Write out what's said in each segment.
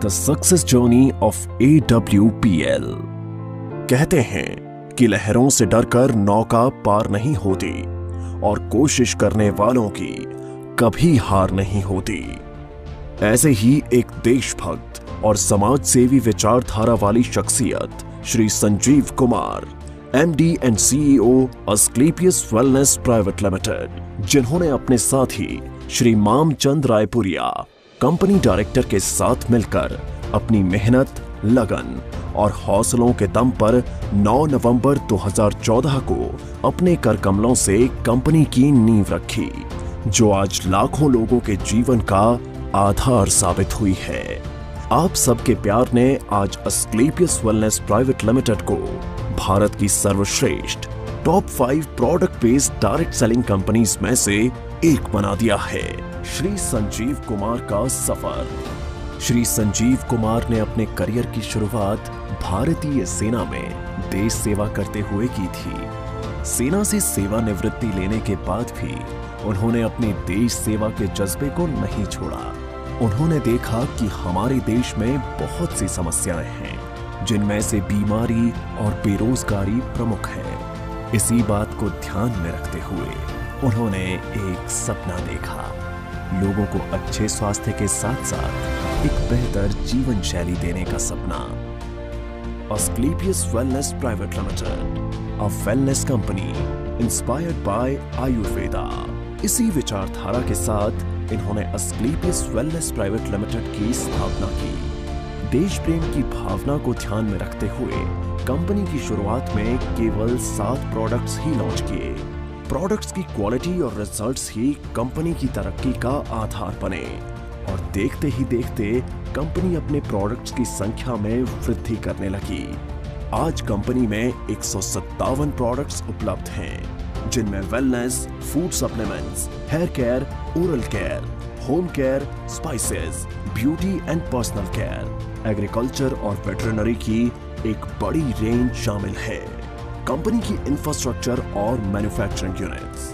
The success journey of AWPL। कहते हैं कि लहरों से डरकर नौका पार नहीं होती और कोशिश करने वालों की कभी हार नहीं होती। ऐसे ही एक देशभक्त और समाज सेवी विचारधारा वाली शख्सियत Shri Sanjeev Kumar, MD and CEO Asclepius wellness private limited, जिन्होंने अपने साथी श्री मामचंद रायपुरिया, कंपनी डायरेक्टर के साथ मिलकर अपनी मेहनत, लगन और हौसलों के दम पर 9 नवंबर 2014 को अपने कर कमलों से कंपनी की नींव रखी, जो आज लाखों लोगों के जीवन का आधार साबित हुई है। आप सबके प्यार ने आज अस्क्लेपियस वेलनेस प्राइवेट लिमिटेड को भारत की सर्वश्रेष्ठ top 5 product based direct selling companies में से एक बना दिया है। श्री संजीव कुमार का सफर। श्री संजीव कुमार ने अपने करियर की शुरुआत भारतीय सेना में देश सेवा करते हुए की थी। सेना से सेवानिवृत्ति लेने के बाद भी उन्होंने अपने देश सेवा के जज्बे को नहीं छोड़ा। उन्होंने देखा कि हमारे देश में बहुत सी समस्याएं हैं, जिनमें से बीमारी और बेरोजगारी प्रमुख है। इसी बात को ध्यान में रखते हुए उन्होंने एक सपना देखा, लोगों को अच्छे स्वास्थ्य के साथ साथ एक बेहतर जीवन शैली देने का सपना। Asclepius wellness private limited, a wellness company inspired by Ayurveda. इसी विचारधारा के साथ इन्होंने अस्क्लेपियस वेलनेस प्राइवेट लिमिटेड की स्थापना की। देश प्रेम की भावना को ध्यान में रखते हुए कंपनी की शुरुआत में केवल 7 प्रोडक्ट्स ही लॉन्च किए। प्रोडक्ट्स की क्वालिटी और रिजल्ट्स ही कंपनी की तरक्की का आधार बने और देखते ही देखते कंपनी अपने प्रोडक्ट्स की संख्या में वृद्धि करने लगी। आज कंपनी में 157 प्रोडक्ट्स उपलब्ध हैं, जिनमें wellness, food supplements, hair care, oral care, home care, spices, beauty and personal care, agriculture और वेटरनरी की एक बड़ी रेंज शामिल है। कंपनी की इंफ्रास्ट्रक्चर और मैन्युफैक्चरिंग यूनिट्स।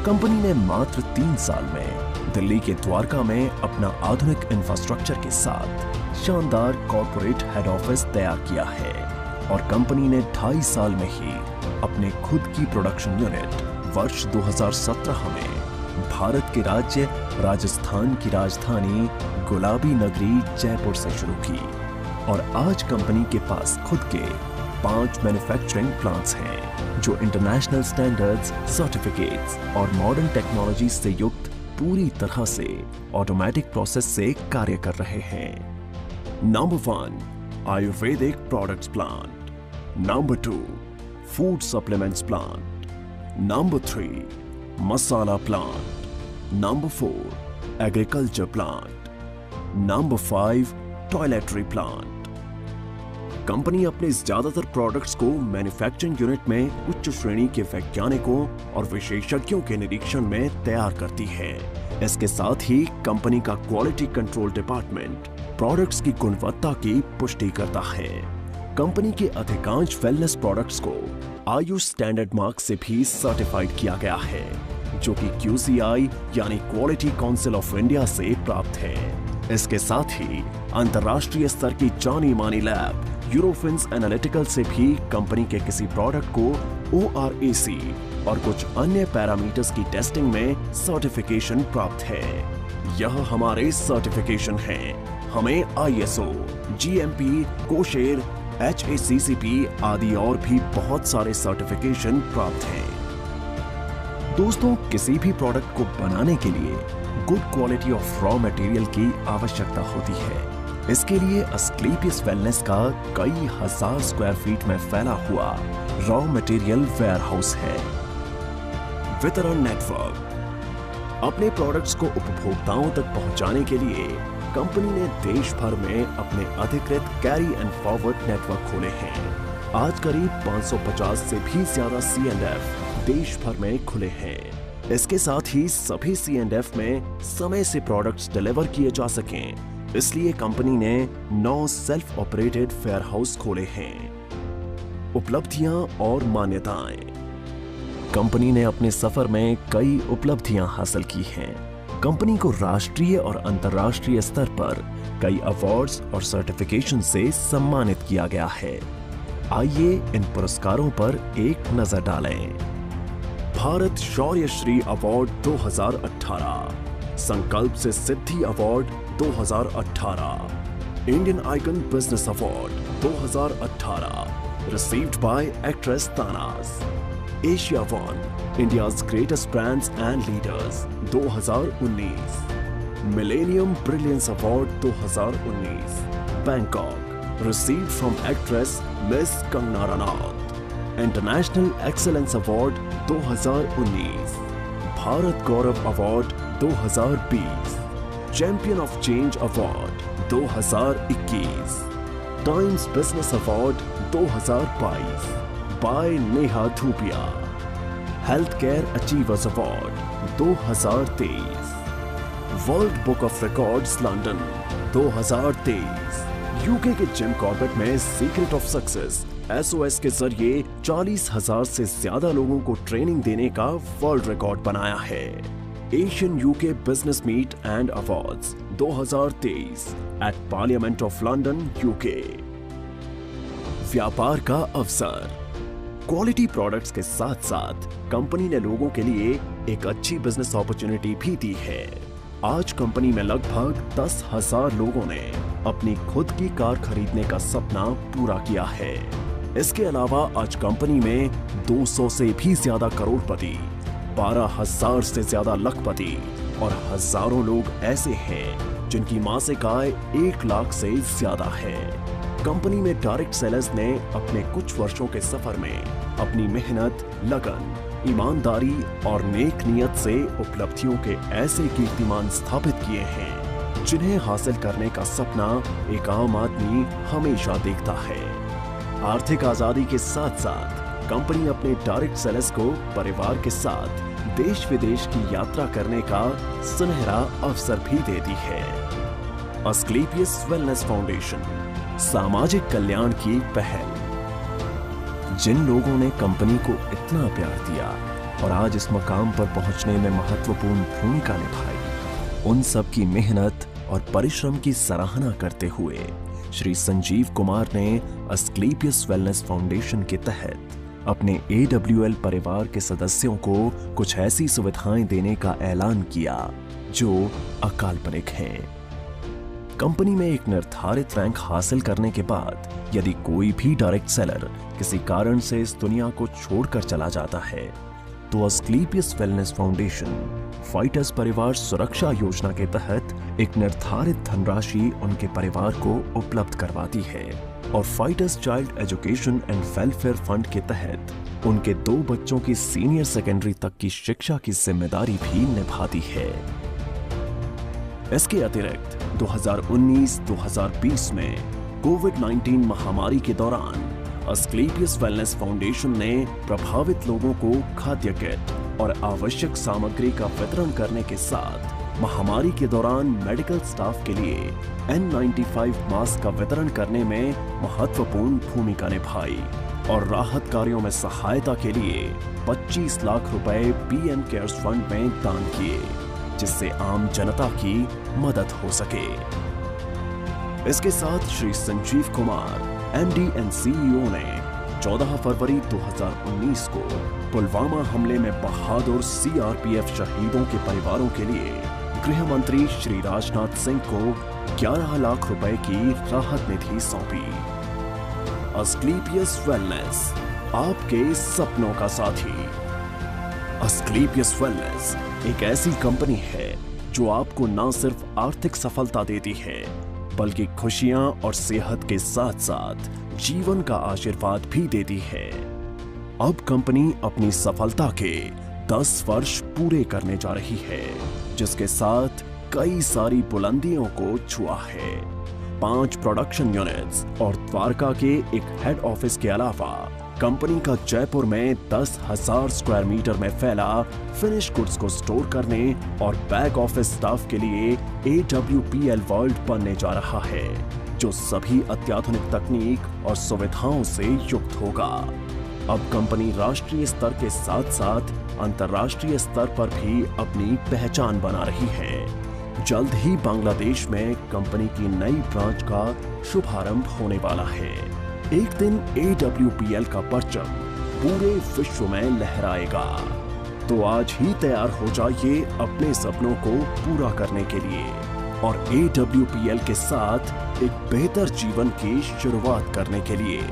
कंपनी ने मात्र 3 साल में दिल्ली के द्वारका में अपना आधुनिक इंफ्रास्ट्रक्चर के साथ शानदार कॉर्पोरेट हेड ऑफिस तैयार किया है और कंपनी ने 2.5 साल में ही अपने खुद की प्रोडक्शन यूनिट वर्ष 2017 में भारत के राज्य राजस्थान की राजधानी गुलाबी नगरी जयपुर से शुरू की और आज कंपनी के पास खुद के 5 मैन्युफैक्चरिंग प्लांट्स हैं, जो इंटरनेशनल स्टैंडर्ड्स, सर्टिफिकेट्स और मॉडर्न टेक्नोलॉजी से युक्त पूरी तरह से ऑटोमेटिक प्रोसेस से कार्य कर रहे हैं। Number 1 ayurvedic products plant, number 2 food supplements plant, number 3 masala plant, number 4 agriculture plant, number 5 toiletry plant. कंपनी अपने ज्यादातर प्रोडक्ट्स को मैन्युफैक्चरिंग यूनिट में उच्च श्रेणी के वैज्ञानिकों और विशेषज्ञों के निरीक्षण में तैयार करती है। इसके साथ ही कंपनी का क्वालिटी कंट्रोल डिपार्टमेंट प्रोडक्ट्स की गुणवत्ता की पुष्टि करता है। कंपनी के अधिकांश वेलनेस प्रोडक्ट्स को आयुष स्टैंडर्ड मार्क से भी सर्टिफाइड किया गया है, जो कि QCI यानी क्वालिटी काउंसिल ऑफ इंडिया से प्राप्त है। इसके साथ ही अंतर्राष्ट्रीय स्तर की जानी मानी लैब यूरोफिन्स एनालिटिकल से भी कंपनी के किसी प्रोडक्ट को ORAC और कुछ अन्य पैरामीटर्स की टेस्टिंग में सर्टिफिकेशन प्राप्त है। यह हमारे सर्टिफिकेशन हैं। हमें ISO, GMP, कोशेर, HACCP आदि और भी बहुत सारे सर्टिफिकेशन प्राप्त हैं। दोस्तों, किसी भी प्रोडक्ट को बनाने के लिए good quality of raw material की आवश्यकता होती है। इसके लिए अस्क्लेपियस वेलनेस का कई हजार स्क्वायर फीट में फैला हुआ रॉ मटेरियल वेयरहाउस है। वितरण नेटवर्क। अपने प्रोडक्ट्स को उपभोक्ताओं तक पहुंचाने के लिए कंपनी ने देश भर में अपने अधिकृत कैरी एंड फॉरवर्ड नेटवर्क खोले हैं। आज करीब 550 से भी ज्यादा C&F देश भर में खुले हैं। इसके साथ ही सभी C&F में समय से प्रोडक्ट्स डिलीवर किए जा सकें, इसलिए कंपनी ने 9 सेल्फ ऑपरेटेड वेयरहाउस खोले हैं। उपलब्धियां और मान्यताएं। कंपनी ने अपने सफर में कई उपलब्धियां हासिल की हैं, कंपनी को राष्ट्रीय और अंतर्राष्ट्रीय स्तर पर कई अवार्ड्स और सर्टिफिकेशन से सम्मानित किया गया है। आइए इन पुरस्कारों पर एक नजर डालें। भारत शौर्य श्री अवार्ड 2018, संकल्प से सिद्धि award 2018, Indian icon business award 2018 received by actress Tanas, Asia One, India's greatest brands and leaders 2019, Millennium Brilliance Award 2019, Bangkok, received from actress Miss Kangana Ranaut, International Excellence Award 2019, Bharat Gaurav Award 2020, Champion of Change Award 2021, Times Business Award 2022 by Neha Dhupia, Healthcare Achievers Award 2023, world book of records London 2023, UK के Jim Corbett में secret of success SOS के जरिए 40,000 से ज्यादा लोगों को training देने का वर्ल्ड रिकॉर्ड बनाया है। Asian UK business meet and awards 2023 at parliament of London UK. व्यापार का अवसर, क्वालिटी प्रोडक्ट्स के साथ साथ कंपनी ने लोगों के लिए एक अच्छी बिजनेस अपॉर्चुनिटी भी दी है। आज कंपनी में लगभग 10,000 लोगों ने अपनी खुद की कार खरीदने का सपना पूरा किया है। इसके अलावा आज कंपनी में 200 से भी ज्यादा करोड़पति, 12,000 से ज्यादा लखपति और हजारों लोग ऐसे हैं जिनकी मासिक आय 1 लाख से ज्यादा है। कंपनी में डायरेक्ट सेलर्स ने अपने कुछ वर्षों के सफर में अपनी मेहनत, लगन, ईमानदारी और नेक नियत से उपलब्धियों के ऐसे कीर्तिमान स्थापित किए हैं जिन्हें हासिल करने का सपना एक आम आदमी हमेशा देखता है। आर्थिक आजादी के साथ साथ कंपनी अपने डायरेक्ट सेलर्स को परिवार के साथ देश विदेश की यात्रा करने का सुनहरा अवसर भी देती है। अस्क्लेपियस वेलनेस फाउंडेशन, सामाजिक कल्याण की पहल। जिन लोगों ने कंपनी को इतना प्यार दिया और आज इस मकाम पर पहुंचने में महत्वपूर्ण भूमिका निभाई, उन सब की मेहनत और परिश्रम की सराहना करते हुए श्री संजीव कुमार ने अस्क्लेपियस वेलनेस फाउंडेशन के तहत अपने AWL परिवार के सदस्यों को कुछ ऐसी सुविधाएं देने का ऐलान किया जो अकाल्पनिक हैं। कंपनी में एक निर्धारित रैंक हासिल करने के बाद यदि कोई भी डायरेक्ट सेलर किसी कारण से इस दुनिया को छोड़कर चला जाता है तो अस्क्लेपियस वेलनेस फाउंडेशन फाइटर्स परिवार सुरक्षा योजना के तहत एक निर्धारित धनराशि उनके परिवार को उपलब्ध करवाती है और fighters child education and welfare fund के तहत उनके 2 बच्चों की सीनियर सेकेंडरी तक की शिक्षा की जिम्मेदारी भी निभाती है। इसके अतिरिक्त 2019-2020 में कोविड-19 महामारी के दौरान अस्क्लेपियस वेलनेस फाउंडेशन ने प्रभावित लोगों को खाद्य किट और आवश्यक सामग्री का वितरण करने के साथ महामारी के दौरान मेडिकल स्टाफ के लिए N95 मास्क का वितरण करने में महत्वपूर्ण भूमिका निभाई और राहत कार्यों में सहायता के लिए 25 लाख रुपए PM केयर्स फंड में दान किए जिससे आम जनता की मदद हो सके। इसके साथ Shri Sanjeev Kumar MD and CEO ने 14 फरवरी 2019 को पुलवामा हमले में बहादुर CRPF शहीदों के परिवारों के लिए गृह मंत्री श्री राजनाथ सिंह को 11 लाख रुपए की राहत निधि सौंपी। अस्क्लेपियस वेलनेस, आपके सपनों का साथी। अस्क्लेपियस वेलनेस एक ऐसी कंपनी है जो आपको न सिर्फ आर्थिक सफलता देती है बल्कि खुशियां और सेहत के साथ साथ जीवन का आशीर्वाद भी देती है। अब कंपनी अपनी सफलता के 10 वर्ष पूरे करने जा रही है जिसके साथ कई सारी बुलंदियों को छुआ है। 5 प्रोडक्शन यूनिट्स और द्वारका के एक हेड ऑफिस के अलावा कंपनी का जयपुर में 10,000 स्क्वायर मीटर में फैला फिनिश गुड्स को स्टोर करने और बैक ऑफिस स्टाफ के लिए AWPL वर्ल्ड बनने जा रहा है जो सभी अत्याधुनिक तकनीक और सुविधाओं से युक्त होगा। अब कंपनी राष्ट्रीय स्तर के साथ साथ अंतर्राष्ट्रीय स्तर पर भी अपनी पहचान बना रही है। जल्द ही बांग्लादेश में कंपनी की नई ब्रांच का शुभारंभ होने वाला है। एक दिन AWPL का परचम पूरे विश्व में लहराएगा। तो आज ही तैयार हो जाइए अपने सपनों को पूरा करने के लिए और AWPL के साथ एक बेहतर जीवन की शुरुआत करने के लिए।